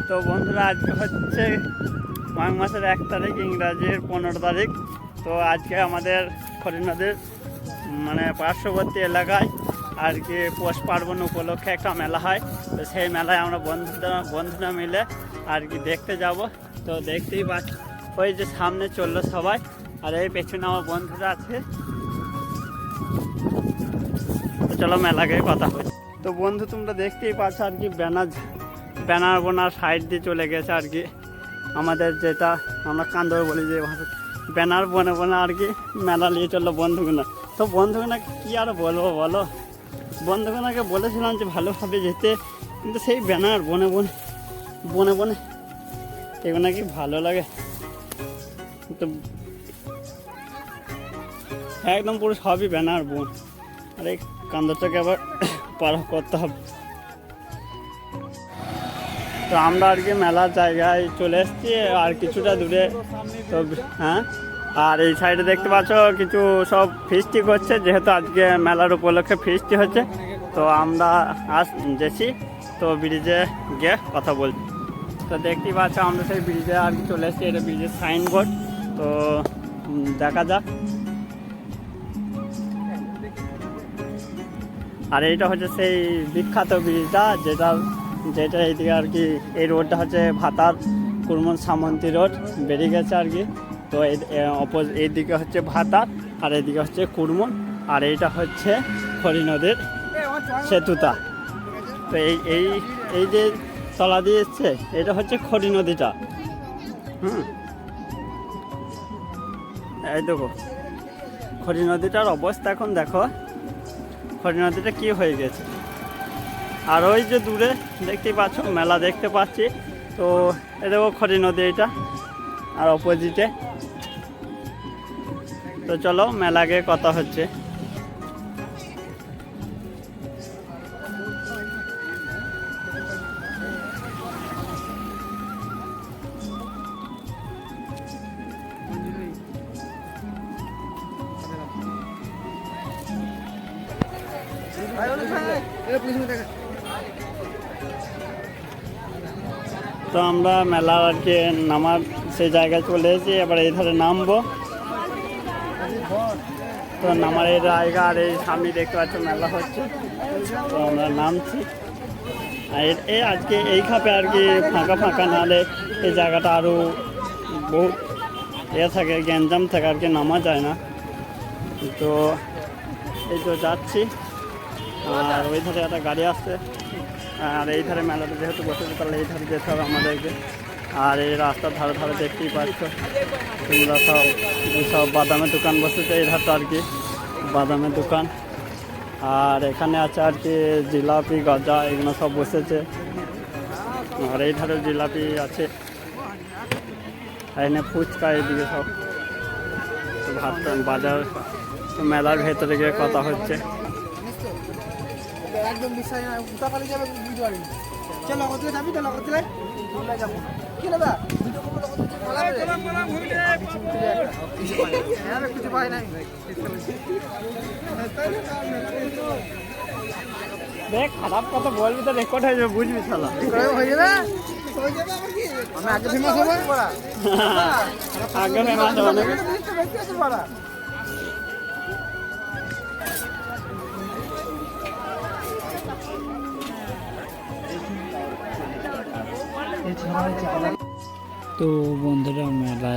তো বন্ধুরা, আজকে হচ্ছে মাঘ মাসের 1 তারিখ, ইংরাজির 15 তারিখ। তো আজকে আমাদের খড়ি নদীর মানে পার্শ্ববর্তী এলাকায় আর কি পৌষ পার্বণ উপলক্ষে একটা মেলা হয়। তো সেই মেলায় আমরা বন্ধুরা মিলে আর কি দেখতে যাব। তো দেখতেই পাচ্ছি ওই যে সামনে চললো সবাই, আর এই পেছনে আমার বন্ধুরা আছে। তো চলো মেলাকে কথা হচ্ছে। তো বন্ধু, তোমরা দেখতেই পাচ্ছ আর কি ব্যানার বোনার সাইড দিয়ে চলে গেছে আর কি আমাদের, যেটা আমরা কান্দর বলি যে ভাষা, ব্যানার বনে আর কি মেলা নিয়ে চললো বন্ধুগুনা। তো বন্ধুগুনাকে কী আর বলবো বলো, বন্ধুগুনাকে বলেছিলাম যে ভালোভাবে যেতে, কিন্তু সেই ব্যানার বনে এগুলো কি ভালো লাগে? তো একদম পুরো সবই ব্যানার বন, আর এই কান্দরটাকে আবার পার করতে হবে। তো আমরা আর কি মেলার জায়গায় চলে এসেছি, আর কিছুটা দূরে। তো হ্যাঁ, আর এই সাইডে দেখতে পাচ্ছ কিছু সব ফিস্টি করছে, যেহেতু আজকে মেলার উপলক্ষে ফিস্টি হচ্ছে। তো আমরা যেছি, তো ব্রিজে গিয়ে কথা বলছি। তো দেখতেই পাচ্ছ আমরা সেই ব্রিজে আর কি চলে এসেছি, এটা ব্রিজের সাইনবোর্ড। তো দেখা যাক। আর এইটা হচ্ছে সেই বিখ্যাত ব্রিজটা, যেটা এইদিকে আর কি এই রোডটা হচ্ছে ভাতার কুরমন সামন্তী রোড বেরিয়ে গেছে আর কি। তো এইদিকে হচ্ছে ভাতার, আর এইদিকে হচ্ছে কুরমন, আর এইটা হচ্ছে খড়ি নদীর সেতুটা। তো এই যে তলা দিয়ে এসছে, এটা হচ্ছে খড়ি নদীটা। এই দেখো খড়ি নদীটার অবস্থা, এখন দেখো খড়ি নদীটা কি হয়ে গেছে। আর ওই যে দূরে দেখতেই পাচ্ছ মেলা দেখতে পাচ্ছি। তো এ দেখো খড়ি নদী এটা, আর অপোজিটে। তো চলো মেলাকে কথা হচ্ছে। তো আমরা মেলার আর কি নামার সেই জায়গায় চলে এসেছি, এবার এই ধারে নামবো। তো নামার এই জায়গা, আর এই সামনে দেখতে পাচ্ছ মেলা হচ্ছে। তো আমরা নামছি। আর আজকে এই খাপে আর কি ফাঁকা নাহলে এই জায়গাটা আরও বহুত থাকে, গ্যাঞ্জাম থাকে আর কি, নামা যায় না। তো এই তো যাচ্ছি, আর ওই ধারে একটা গাড়ি আসছে। আর এই ধারে মেলাটা যেহেতু বসেছে, তাহলে এই ধারে যেতে হবে আমাদেরকে। আর এই রাস্তার ধারে দেখতেই পাচ্ছ তোমরা সব বাদামের দোকান বসেছে এই ধারটা আর কি, বাদামের দোকান। আর এখানে আছে আর কি জিলাপি, গজা, এগুলো সব বসেছে। আর এই ধারে জিলাপি আছে, এখানে ফুচকা, এইদিকে সব ভাতটা বাজার। মেলার ভেতরে গিয়ে কথা হচ্ছে। একদম বিশ্বাস না, উঠা পালিয়ে যাবে বুঝতে পারিনি। চলো লগতে যাবি তো, লগতে যাব কি নেবা ভিডিও করব, লগতে কিছু পাই নাই। দেখ খারাপ কথা বলবি তো রেকর্ড হয়ে যাবে, বুঝবি শালা। হয়ে যাবে আমি আগে ফেমাস হবো, আগে ফেমাস হবো না। তো বন্ধুরা, মেলা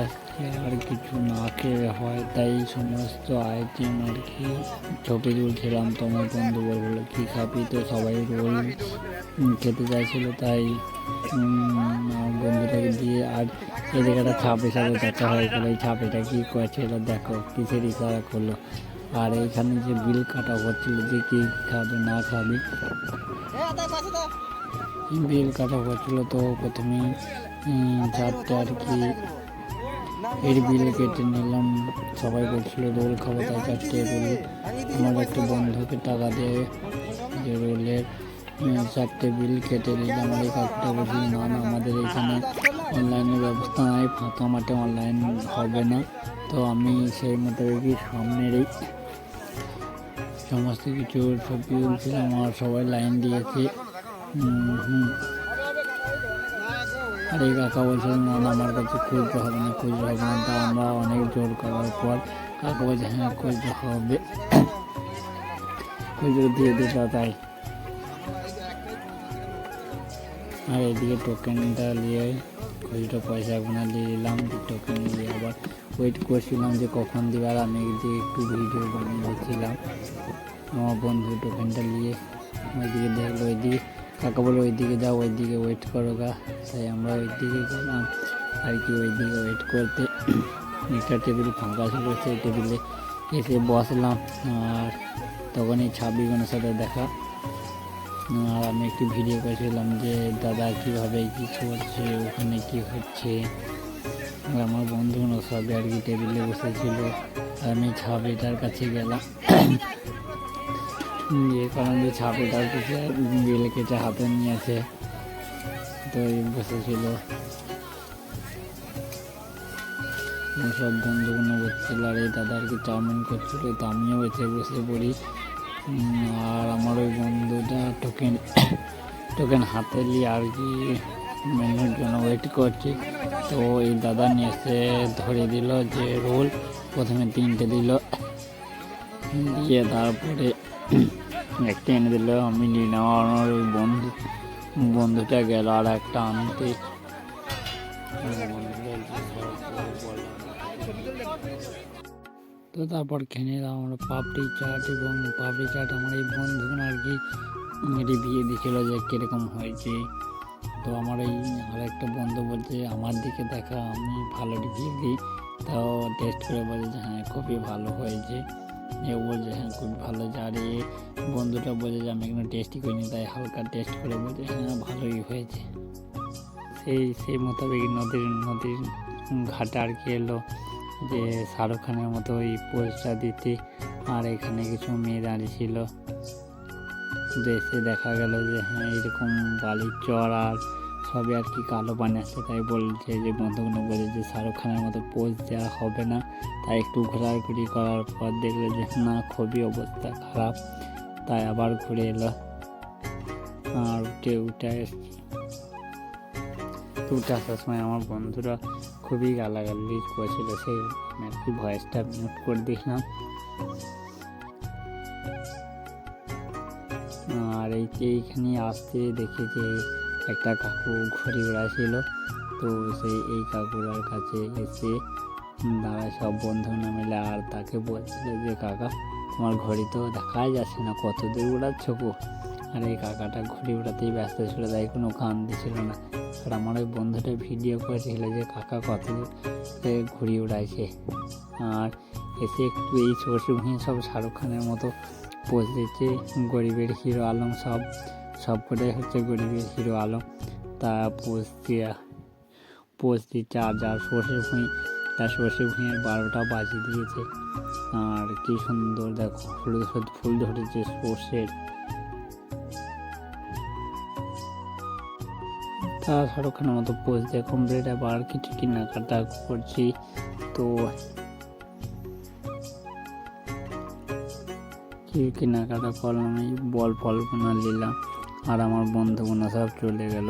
আর কিছু না খেয়ে হয়, তাই সমস্ত আইটেম আর কি ছবি তুলছিলাম। তোমার বন্ধু বললো কী খাবি, তো সবাই রোল খেতে চাইছিল, তাই বন্ধুটাকে দিয়ে। আর এদিকে একটা ছাপের সাথে দেখা হয়ে গেলো, এই ছাপেটা কী করেছিল দেখো, কিসের ইশারা করলো। আর এইখানে যে বিল কাটা হচ্ছিল যে কী খাবে না খাবি, বিল কাটা হচ্ছিল। তো প্রথমে চারটে আর কি এর বিল কেটে নিলাম। সবাই বলছিল রোল খাবো, তাই 4টে রোল আমার একটা বন্ধুকে টাকা দিয়ে যে রোলের 4টে বিল কেটে নিলাম। আর এই কাকুটা বলছিল না আমাদের এখানে অনলাইনের ব্যবস্থা নাই, ফাঁকা মাঠে অনলাইন হবে না। তো আমি সেই মোটামুটি সামনেরই সমস্ত কিছু ছবি তুলছিলাম, আর সবাই লাইন দিয়েছে। আর এই কাকা বলছিলেন না আমার কাছে খুঁজতে হবে না, খুঁজতে হবে না। তা আমরা অনেক জোর করার পর কাকা বলছে হ্যাঁ খুঁজতে হবে, খুঁজে দিয়ে দিল তাই। আর এদিকে টোকেনটা নিয়ে খুচরো পয়সা গোনা দিয়ে দিলাম, টোকেন দিয়ে আবার ওয়েট করছিলাম যে কখন দিবে। আর আমি এদিকে একটু ভিডিও বানিয়ে দিচ্ছিলাম। আমার বন্ধু টোকেনটা নিয়ে ওইদিকে দেখলো, ওইদিকে কাকা বলে ওইদিকে যাও, ওইদিকে ওয়েট করো গা। তাই আমরা ওইদিকে গেলাম আর কি। ওইদিকে ওয়েট করতে একটা টেবিল ফাঁকা ছিল, সেই টেবিলে এসে বসলাম। আর তখনই ছাব্বিশজনের সাথে দেখা। আর আমি একটু ভিডিও করেছিলাম যে দাদা কীভাবে কী করছে, ওখানে কী হচ্ছে। আর আমার বন্ধুগুলো সবই আর কি টেবিলে বসেছিল। আর আমি ছাবিটার কাছে গেলাম, যে কারণ যে ছাবিটার কাছে বিল কেটে হাতে নিয়েছে, তো বসেছিল। সব বন্ধুগুলো বসছিল আর এই দাদা আর কি চাউমিন করছিল, তো আমিও বসে পড়ি। আর আমার ওই বন্ধুটা টোকেন হাতে নিয়ে আর কি মেনুর জন্য ওয়েট করছি। তো এই দাদা নিয়ে এসে ধরে দিল যে রোল, প্রথমে 3টে দিল, দিয়ে তারপরে একটা এনে দিল, আমি নিয়ে নেওয়া। আমার ওই বন্ধুটা গেল আর একটা আনতে। তো তারপর খেয়ে নিলাম আমরা পাপড়ি চাট, এবং পাপড়ি চাট আমার এই বন্ধুগুলো আর কি রিভিউ দিয়েছিল যে কীরকম হয়েছে। তো আমার এই আর একটা বন্ধু বলছে আমার দিকে দেখা, আমি ভালো রিভিউ দিই, তাও টেস্ট করে বলে যে হ্যাঁ খুবই ভালো হয়েছে। এ বলছে হ্যাঁ খুব ভালো। আর এই বন্ধুটা বলছে যে আমি এখানে টেস্টই করিনি, তাই হালকা টেস্ট করে বলছে হ্যাঁ ভালোই হয়েছে। সেই মোতাবেক নদীর ঘাটে আর কি এলো যে শাহরুখ খানের মতো ওই পোস্টটা দিতে। আর এখানে কিছু মেয়ে দাঁড়িয়ে ছিল, দেশে দেখা গেল যে হ্যাঁ এরকম বালির চর আর সবই আর কি কালো পানি আসছে। তাই বলছে যে বন্ধুগুলো বলে যে শাহরুখ খানের মতো পোস্ট দেওয়া হবে না। তাই একটু ঘোরাঘুরি করার পর দেখলো যে না খুবই অবস্থা খারাপ, তাই আবার ঘুরে এলো। আর উঠে আসার সময় আমার বন্ধুরা খুবই গালাগালি করেছিল, সেই আর কি ভয়েসটা মিউট করে দিলাম। আর এইখানে আসতে দেখি যে একটা কাকু ঘড়ি উড়াইছিল। তো এই কাকুরার কাছে এসে দাঁড়ায় সব বন্ধু না মিলে, আর তাকে বলছিল যে কাকা তোমার ঘড়ি তো দেখাই যাচ্ছে না, কত দূর উড়াচ্ছ গো। আর এই কাকাটা ঘড়ি উড়াতেই ব্যস্ত ছিল, তাই কোনো কান দিছিল না। আর আমার ওই বন্ধুটা ভিডিও করেছিল যে কাকা কত দূর ঘুড়ি উড়াইছে। আর এসে একটু এই সরষে ভুঁয়ে সব শাহরুখ খানের মতো পোজ দিচ্ছে, গরিবের হিরো আলম সবকটাই হচ্ছে গরিবের হিরো আলম। তা পোজ দিচ্ছে। আর যার সরষে ভুঁই, তার সরষে ভুঁইয়ের 12টা বাজিয়ে দিয়েছে। আর কি সুন্দর দেখো হলুদ হলুদ ফুল ধরেছে সরষের। তা শাহরুখ খানের মতো পোজ দিয়ে কমপ্লিট। আবার কিছু কেনাকাটা করছি, তো কি কেনাকাটা করলাম, এই বল ফলগুলো নিলাম। আর আমার বন্ধুগুলো সব চলে গেল।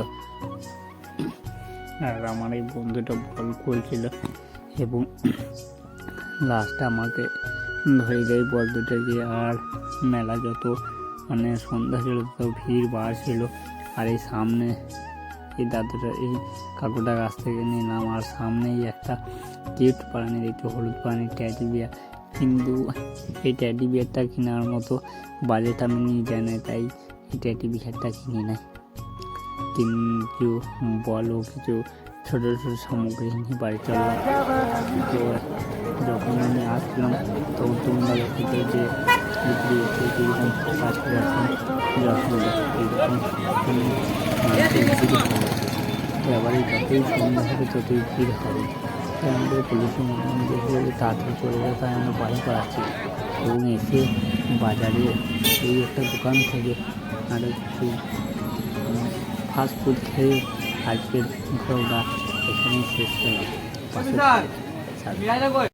আর আমার এই বন্ধুটা বল খুলছিল এবং লাস্টে আমাকে ধরে দেয় বল দুটো দিয়ে। আর মেলা যত মানে সন্ধ্যা ছিল তত ভিড় বাড়ছিল। আর এই সামনে এই দাদুটা এই কাকুটার কাছ থেকে নিলাম। আর সামনেই একটা গিফট প্রাণী দেখতে, হলুদ প্রাণীর ট্যাডি বিয়ার। কিন্তু এই ট্যাডি বিয়ারটা কেনার মতো বাজেট আমি নিয়ে যাই না, তাই এই ট্যাডি বিয়ারটা কিনি না। কিন্তু বলো কিছু ছোটো ছোটো সামগ্রী নিয়ে বাড়ি চললাম। তো যখন আমি আসলাম তখন তোমরা দেখতে যে কীরকম কাজ করে আসলাম, যখন এবারে যতই সন্ধ্যা হবে ততই ভিড় হবে। তাই আমাদের পুলিশের মনে দেখে তাড়াতাড়ি চলে যায়, তাই আমরা বাড়ি করাচ্ছি। এবং এসে বাজারে এই একটা দোকান থেকে আরও কিছু ফাস্ট ফুড খেয়ে আজকের ঘোরা এখানেই শেষ করলাম।